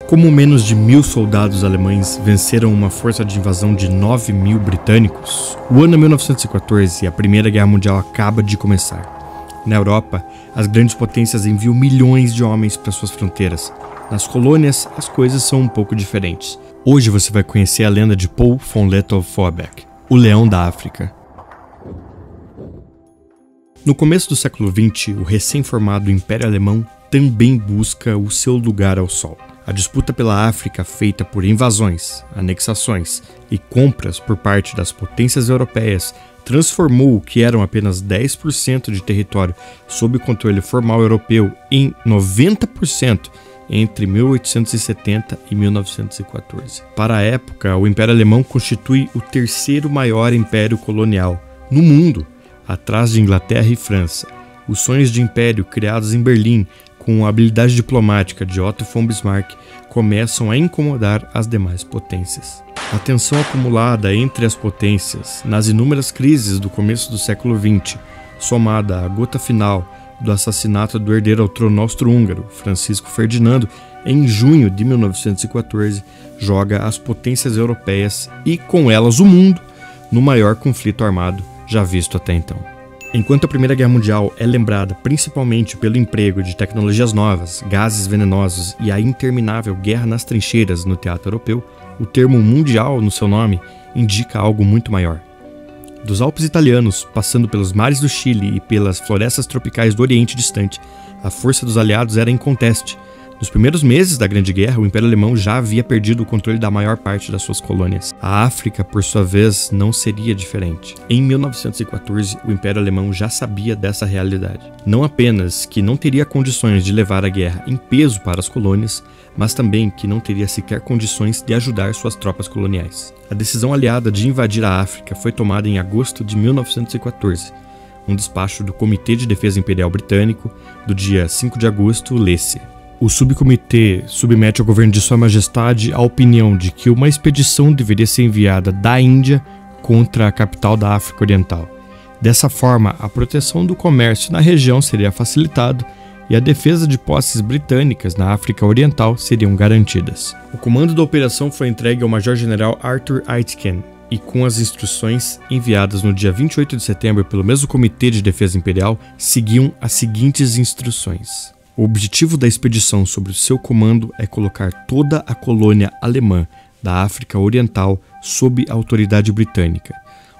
Como menos de 1.000 soldados alemães venceram uma força de invasão de 9.000 britânicos, o ano é 1914 e a Primeira Guerra Mundial acaba de começar. Na Europa, as grandes potências enviam milhões de homens para suas fronteiras. Nas colônias, as coisas são um pouco diferentes. Hoje você vai conhecer a lenda de Paul von Lettow-Vorbeck, o Leão da África. No começo do século XX, o recém-formado Império Alemão também busca o seu lugar ao sol. A disputa pela África, feita por invasões, anexações e compras por parte das potências europeias, transformou o que eram apenas 10% de território sob controle formal europeu em 90% entre 1870 e 1914. Para a época, o Império Alemão constitui o terceiro maior império colonial no mundo, atrás de Inglaterra e França. Os sonhos de império criados em Berlim, com a habilidade diplomática de Otto von Bismarck, começam a incomodar as demais potências. A tensão acumulada entre as potências nas inúmeras crises do começo do século XX, somada à gota final do assassinato do herdeiro ao trono austro-húngaro, Francisco Ferdinando, em junho de 1914, joga as potências europeias e, com elas, o mundo, no maior conflito armado já visto até então. Enquanto a Primeira Guerra Mundial é lembrada principalmente pelo emprego de tecnologias novas, gases venenosos e a interminável guerra nas trincheiras no teatro europeu, o termo mundial no seu nome indica algo muito maior. Dos Alpes italianos, passando pelos mares do Chile e pelas florestas tropicais do Oriente Distante, a força dos aliados era inconteste. Nos primeiros meses da Grande Guerra, o Império Alemão já havia perdido o controle da maior parte das suas colônias. A África, por sua vez, não seria diferente. Em 1914, o Império Alemão já sabia dessa realidade. Não apenas que não teria condições de levar a guerra em peso para as colônias, mas também que não teria sequer condições de ajudar suas tropas coloniais. A decisão aliada de invadir a África foi tomada em agosto de 1914. Um despacho do Comitê de Defesa Imperial Britânico, do dia 5 de agosto, lê-se: o subcomitê submete ao governo de Sua Majestade a opinião de que uma expedição deveria ser enviada da Índia contra a capital da África Oriental. Dessa forma, a proteção do comércio na região seria facilitada e a defesa de posses britânicas na África Oriental seriam garantidas. O comando da operação foi entregue ao Major-General Arthur Aitken e, com as instruções enviadas no dia 28 de setembro pelo mesmo Comitê de Defesa Imperial, seguiam as seguintes instruções. O objetivo da expedição sob o seu comando é colocar toda a colônia alemã da África Oriental sob a autoridade britânica.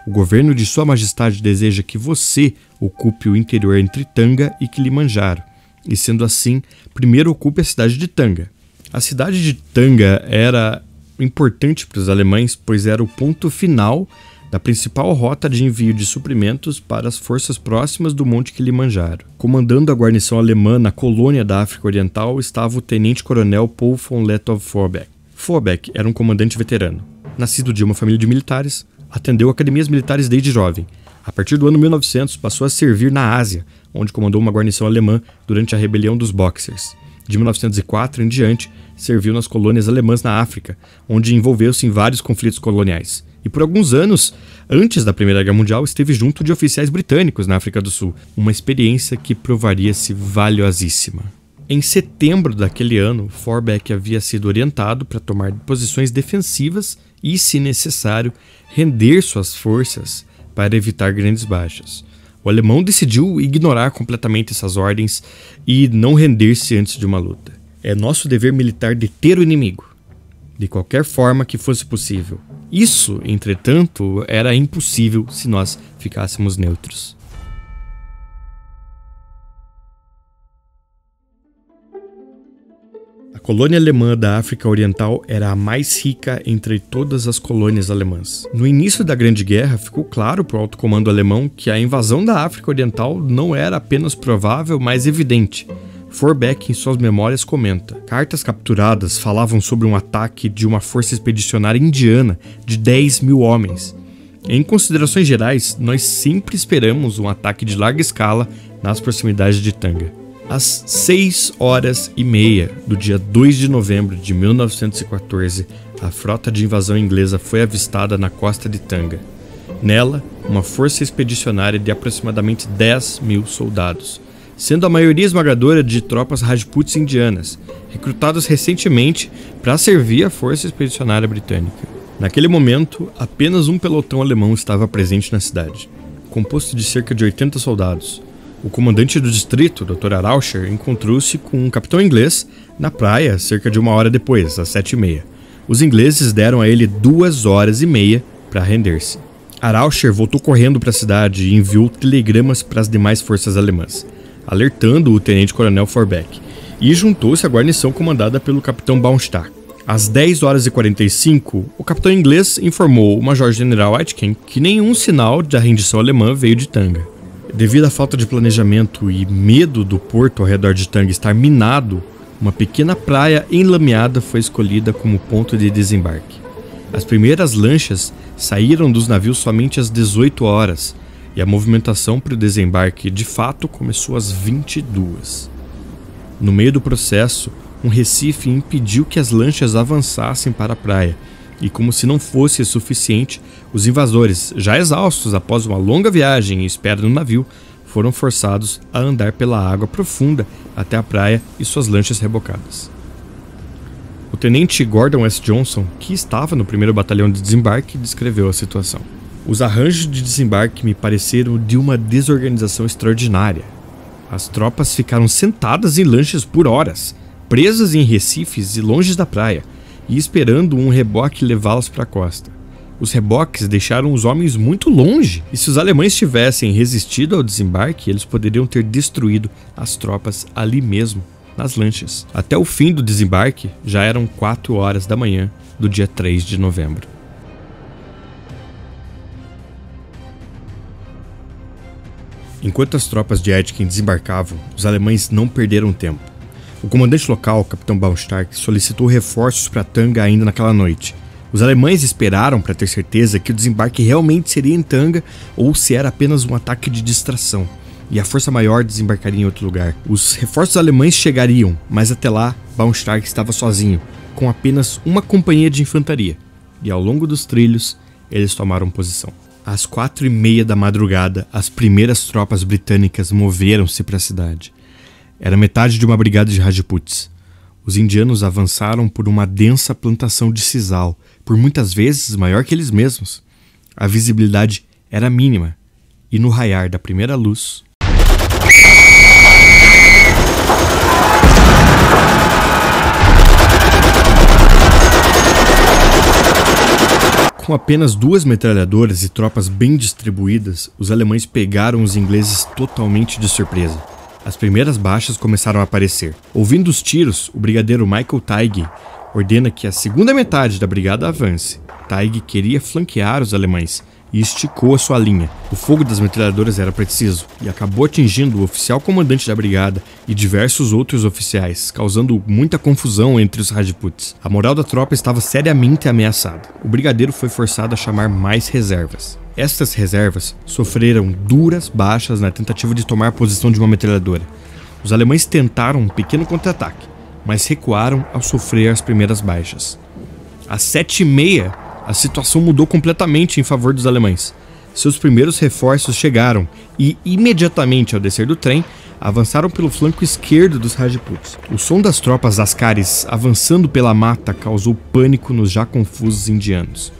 O governo de Sua Majestade deseja que você ocupe o interior entre Tanga e Kilimanjaro, e sendo assim, primeiro ocupe a cidade de Tanga. A cidade de Tanga era importante para os alemães, pois era o ponto final da principal rota de envio de suprimentos para as forças próximas do Monte Kilimanjaro. Comandando a guarnição alemã na colônia da África Oriental estava o tenente-coronel Paul von Lettow-Vorbeck. Vorbeck era um comandante veterano. Nascido de uma família de militares, atendeu academias militares desde jovem. A partir do ano 1900, passou a servir na Ásia, onde comandou uma guarnição alemã durante a rebelião dos Boxers. De 1904 em diante, serviu nas colônias alemãs na África, onde envolveu-se em vários conflitos coloniais. E por alguns anos, antes da Primeira Guerra Mundial, esteve junto de oficiais britânicos na África do Sul, uma experiência que provaria-se valiosíssima. Em setembro daquele ano, Vorbeck havia sido orientado para tomar posições defensivas e, se necessário, render suas forças para evitar grandes baixas. O alemão decidiu ignorar completamente essas ordens e não render-se antes de uma luta. É nosso dever militar deter o inimigo, de qualquer forma que fosse possível. Isso, entretanto, era impossível se nós ficássemos neutros. A colônia alemã da África Oriental era a mais rica entre todas as colônias alemãs. No início da Grande Guerra, ficou claro para o alto comando alemão que a invasão da África Oriental não era apenas provável, mas evidente. Vorbeck, em suas memórias, comenta: cartas capturadas falavam sobre um ataque de uma força expedicionária indiana de 10.000 homens. Em considerações gerais, nós sempre esperamos um ataque de larga escala nas proximidades de Tanga. Às 6h30 do dia 2 de novembro de 1914, a frota de invasão inglesa foi avistada na costa de Tanga. Nela, uma força expedicionária de aproximadamente 10.000 soldados, sendo a maioria esmagadora de tropas Rajputs indianas, recrutadas recentemente para servir a Força Expedicionária Britânica. Naquele momento, apenas um pelotão alemão estava presente na cidade, composto de cerca de 80 soldados. O comandante do distrito, Dr. Arauscher, encontrou-se com um capitão inglês na praia cerca de 1 hora depois, às 7h30. Os ingleses deram a ele 2 horas e meia para render-se. Arauscher voltou correndo para a cidade e enviou telegramas para as demais forças alemãs, alertando o tenente-coronel Forbeck, e juntou-se à guarnição comandada pelo capitão Baumstark. Às 10h45, o capitão inglês informou o major-general Aitken que nenhum sinal da rendição alemã veio de Tanga. Devido à falta de planejamento e medo do porto ao redor de Tanga estar minado, uma pequena praia enlameada foi escolhida como ponto de desembarque. As primeiras lanchas saíram dos navios somente às 18 horas e a movimentação para o desembarque de fato começou às 22. No meio do processo, um recife impediu que as lanchas avançassem para a praia e, como se não fosse suficiente, os invasores, já exaustos após uma longa viagem e espera no navio, foram forçados a andar pela água profunda até a praia e suas lanchas rebocadas. O tenente Gordon S. Johnson, que estava no 1º Batalhão de Desembarque, descreveu a situação. Os arranjos de desembarque me pareceram de uma desorganização extraordinária. As tropas ficaram sentadas em lanchas por horas, presas em recifes e longe da praia, e esperando um reboque levá-las para a costa. Os reboques deixaram os homens muito longe, e se os alemães tivessem resistido ao desembarque, eles poderiam ter destruído as tropas ali mesmo, nas lanchas. Até o fim do desembarque, já eram 4 horas da manhã do dia 3 de novembro. Enquanto as tropas de Aitken desembarcavam, os alemães não perderam tempo. O comandante local, o capitão Baumstark, solicitou reforços para Tanga ainda naquela noite. Os alemães esperaram para ter certeza que o desembarque realmente seria em Tanga ou se era apenas um ataque de distração, e a força maior desembarcaria em outro lugar. Os reforços alemães chegariam, mas até lá, Baumstark estava sozinho, com apenas uma companhia de infantaria, e ao longo dos trilhos, eles tomaram posição. Às 4h30 da madrugada, as primeiras tropas britânicas moveram-se para a cidade. Era metade de uma brigada de Rajputs. Os indianos avançaram por uma densa plantação de sisal, por muitas vezes maior que eles mesmos. A visibilidade era mínima, e no raiar da primeira luz... Com apenas 2 metralhadoras e tropas bem distribuídas, os alemães pegaram os ingleses totalmente de surpresa. As primeiras baixas começaram a aparecer. Ouvindo os tiros, o brigadeiro Michael Tighe ordena que a segunda metade da brigada avance. Tighe queria flanquear os alemães e esticou a sua linha. O fogo das metralhadoras era preciso e acabou atingindo o oficial comandante da brigada e diversos outros oficiais, causando muita confusão entre os Rajputs. A moral da tropa estava seriamente ameaçada. O brigadeiro foi forçado a chamar mais reservas. Estas reservas sofreram duras baixas na tentativa de tomar a posição de uma metralhadora. Os alemães tentaram um pequeno contra-ataque, mas recuaram ao sofrer as primeiras baixas. Às 7h30, a situação mudou completamente em favor dos alemães. Seus primeiros reforços chegaram e, imediatamente ao descer do trem, avançaram pelo flanco esquerdo dos Rajputs. O som das tropas Askaris avançando pela mata causou pânico nos já confusos indianos.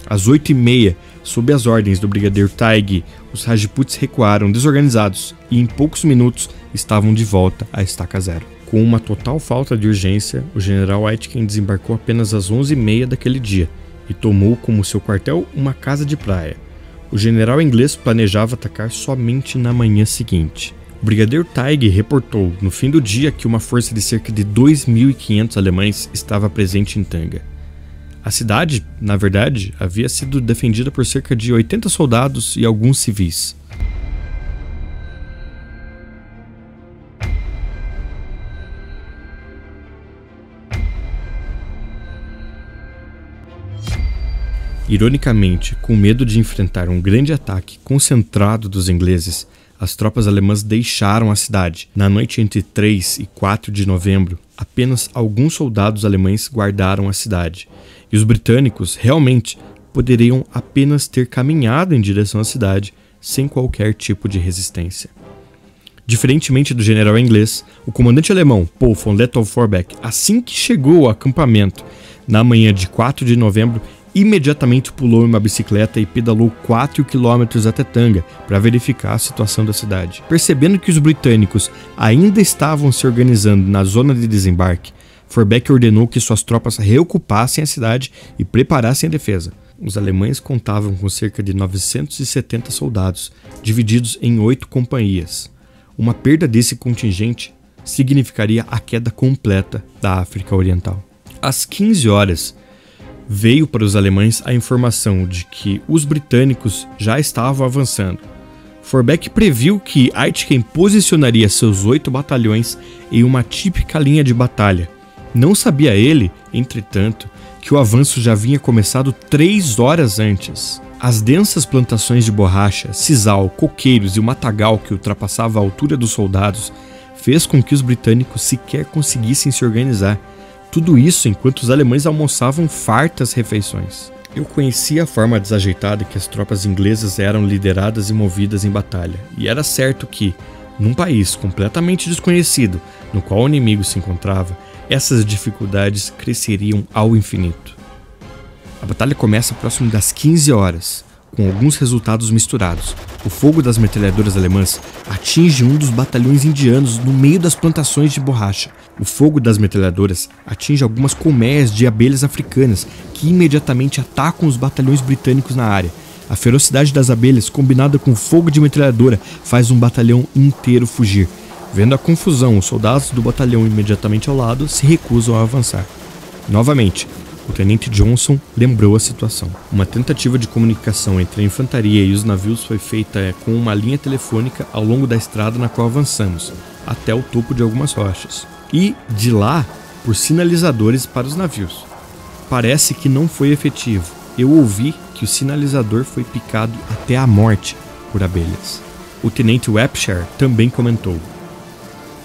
Às 8h30, sob as ordens do brigadeiro Tighe, os Rajputs recuaram desorganizados e em poucos minutos estavam de volta à estaca zero. Com uma total falta de urgência, o general Aitken desembarcou apenas às 11h30 daquele dia e tomou como seu quartel uma casa de praia. O general inglês planejava atacar somente na manhã seguinte. O brigadeiro Tighe reportou no fim do dia que uma força de cerca de 2.500 alemães estava presente em Tanga. A cidade, na verdade, havia sido defendida por cerca de 80 soldados e alguns civis. Ironicamente, com medo de enfrentar um grande ataque concentrado dos ingleses, as tropas alemãs deixaram a cidade. Na noite entre 3 e 4 de novembro, apenas alguns soldados alemães guardaram a cidade, e os britânicos realmente poderiam apenas ter caminhado em direção à cidade sem qualquer tipo de resistência. Diferentemente do general inglês, o comandante alemão Paul von Lettow-Vorbeck, assim que chegou ao acampamento na manhã de 4 de novembro, imediatamente pulou em uma bicicleta e pedalou 4 quilômetros até Tanga para verificar a situação da cidade. Percebendo que os britânicos ainda estavam se organizando na zona de desembarque, Vorbeck ordenou que suas tropas reocupassem a cidade e preparassem a defesa. Os alemães contavam com cerca de 970 soldados, divididos em 8 companhias. Uma perda desse contingente significaria a queda completa da África Oriental. Às 15 horas, veio para os alemães a informação de que os britânicos já estavam avançando. Vorbeck previu que Aitken posicionaria seus 8 batalhões em uma típica linha de batalha. Não sabia ele, entretanto, que o avanço já havia começado 3 horas antes. As densas plantações de borracha, sisal, coqueiros e o matagal que ultrapassava a altura dos soldados fez com que os britânicos sequer conseguissem se organizar. Tudo isso enquanto os alemães almoçavam fartas refeições. Eu conhecia a forma desajeitada que as tropas inglesas eram lideradas e movidas em batalha, e era certo que, num país completamente desconhecido, no qual o inimigo se encontrava, essas dificuldades cresceriam ao infinito. A batalha começa próximo das 15 horas, com alguns resultados misturados. O fogo das metralhadoras alemãs atinge um dos batalhões indianos no meio das plantações de borracha. O fogo das metralhadoras atinge algumas colmeias de abelhas africanas, que imediatamente atacam os batalhões britânicos na área. A ferocidade das abelhas, combinada com o fogo de metralhadora, faz um batalhão inteiro fugir. Vendo a confusão, os soldados do batalhão imediatamente ao lado se recusam a avançar. Novamente, o tenente Johnson lembrou a situação. Uma tentativa de comunicação entre a infantaria e os navios foi feita com uma linha telefônica ao longo da estrada na qual avançamos, até o topo de algumas rochas. E, de lá, por sinalizadores para os navios. Parece que não foi efetivo. Eu ouvi que o sinalizador foi picado até a morte por abelhas. O tenente Webshire também comentou: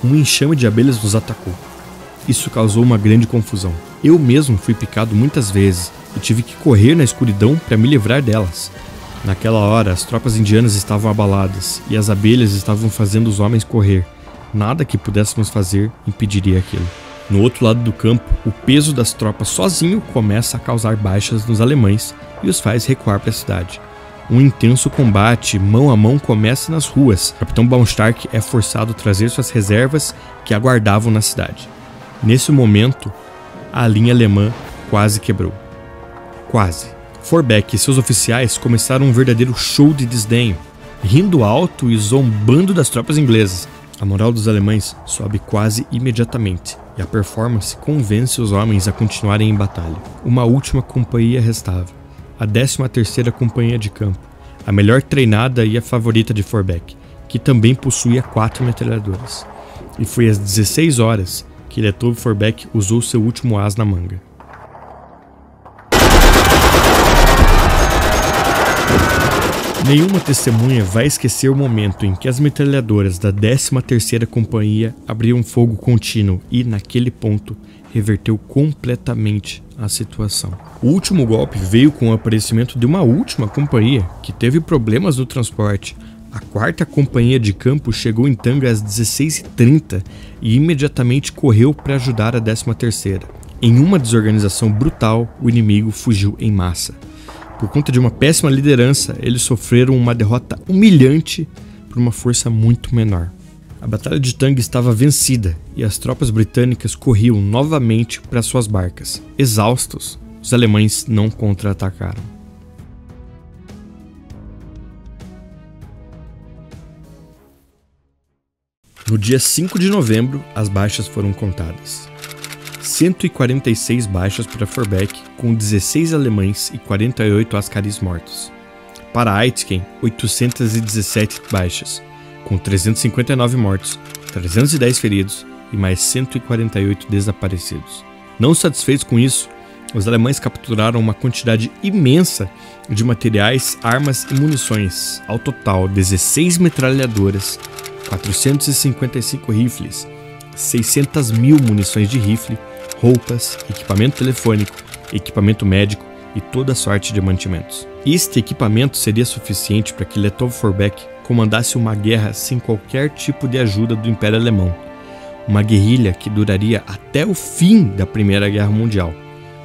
um enxame de abelhas nos atacou. Isso causou uma grande confusão. Eu mesmo fui picado muitas vezes e tive que correr na escuridão para me livrar delas. Naquela hora, as tropas indianas estavam abaladas e as abelhas estavam fazendo os homens correr. Nada que pudéssemos fazer impediria aquilo. No outro lado do campo, o peso das tropas sozinho começa a causar baixas nos alemães e os faz recuar para a cidade. Um intenso combate mão a mão começa nas ruas. O capitão Baumstark é forçado a trazer suas reservas que aguardavam na cidade. Nesse momento, a linha alemã quase quebrou. Quase. Vorbeck e seus oficiais começaram um verdadeiro show de desdenho, rindo alto e zombando das tropas inglesas. A moral dos alemães sobe quase imediatamente e a performance convence os homens a continuarem em batalha. Uma última companhia restava, a 13ª Companhia de Campo, a melhor treinada e a favorita de Vorbeck, que também possuía 4 metralhadoras. E foi às 16 horas que Lettow-Vorbeck usou seu último as na manga. Nenhuma testemunha vai esquecer o momento em que as metralhadoras da 13ª Companhia abriam fogo contínuo e, naquele ponto, reverteu completamente a situação. O último golpe veio com o aparecimento de uma última companhia que teve problemas no transporte. A 4ª Companhia de Campo chegou em Tanga às 16h30 e imediatamente correu para ajudar a 13ª. Em uma desorganização brutal, o inimigo fugiu em massa. Por conta de uma péssima liderança, eles sofreram uma derrota humilhante por uma força muito menor. A Batalha de Tanga estava vencida e as tropas britânicas corriam novamente para suas barcas. Exaustos, os alemães não contra-atacaram. No dia 5 de novembro, as baixas foram contadas. 146 baixas para Vorbeck, com 16 alemães e 48 ascaris mortos. Para Aitken, 817 baixas, com 359 mortos, 310 feridos e mais 148 desaparecidos. Não satisfeitos com isso, os alemães capturaram uma quantidade imensa de materiais, armas e munições, ao total 16 metralhadoras, 455 rifles, 600.000 munições de rifle, roupas, equipamento telefônico, equipamento médico e toda sorte de mantimentos. Este equipamento seria suficiente para que Lettow-Vorbeck comandasse uma guerra sem qualquer tipo de ajuda do Império Alemão. Uma guerrilha que duraria até o fim da Primeira Guerra Mundial,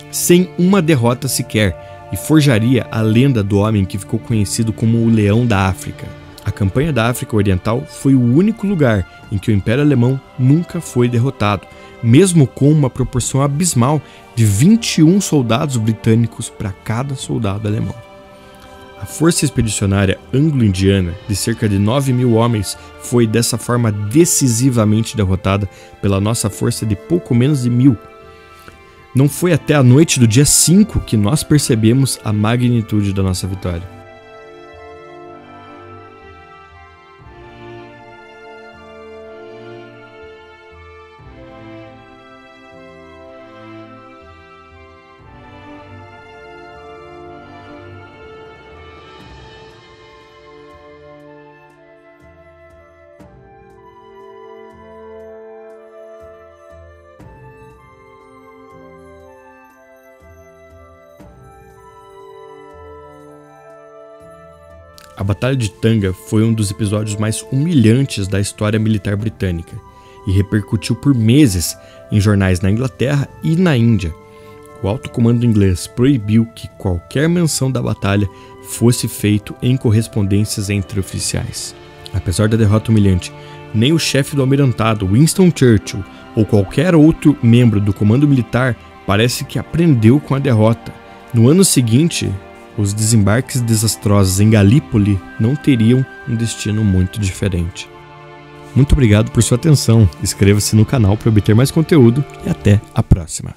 sem uma derrota sequer, e forjaria a lenda do homem que ficou conhecido como o Leão da África. A campanha da África Oriental foi o único lugar em que o Império Alemão nunca foi derrotado, mesmo com uma proporção abismal de 21 soldados britânicos para cada soldado alemão. A força expedicionária anglo-indiana, de cerca de 9.000 homens, foi dessa forma decisivamente derrotada pela nossa força de pouco menos de 1.000. Não foi até a noite do dia 5 que nós percebemos a magnitude da nossa vitória. A Batalha de Tanga foi um dos episódios mais humilhantes da história militar britânica e repercutiu por meses em jornais na Inglaterra e na Índia. O alto comando inglês proibiu que qualquer menção da batalha fosse feito em correspondências entre oficiais. Apesar da derrota humilhante, nem o chefe do almirantado, Winston Churchill, ou qualquer outro membro do comando militar parece que aprendeu com a derrota. No ano seguinte, os desembarques desastrosos em Galípoli não teriam um destino muito diferente. Muito obrigado por sua atenção, inscreva-se no canal para obter mais conteúdo e até a próxima.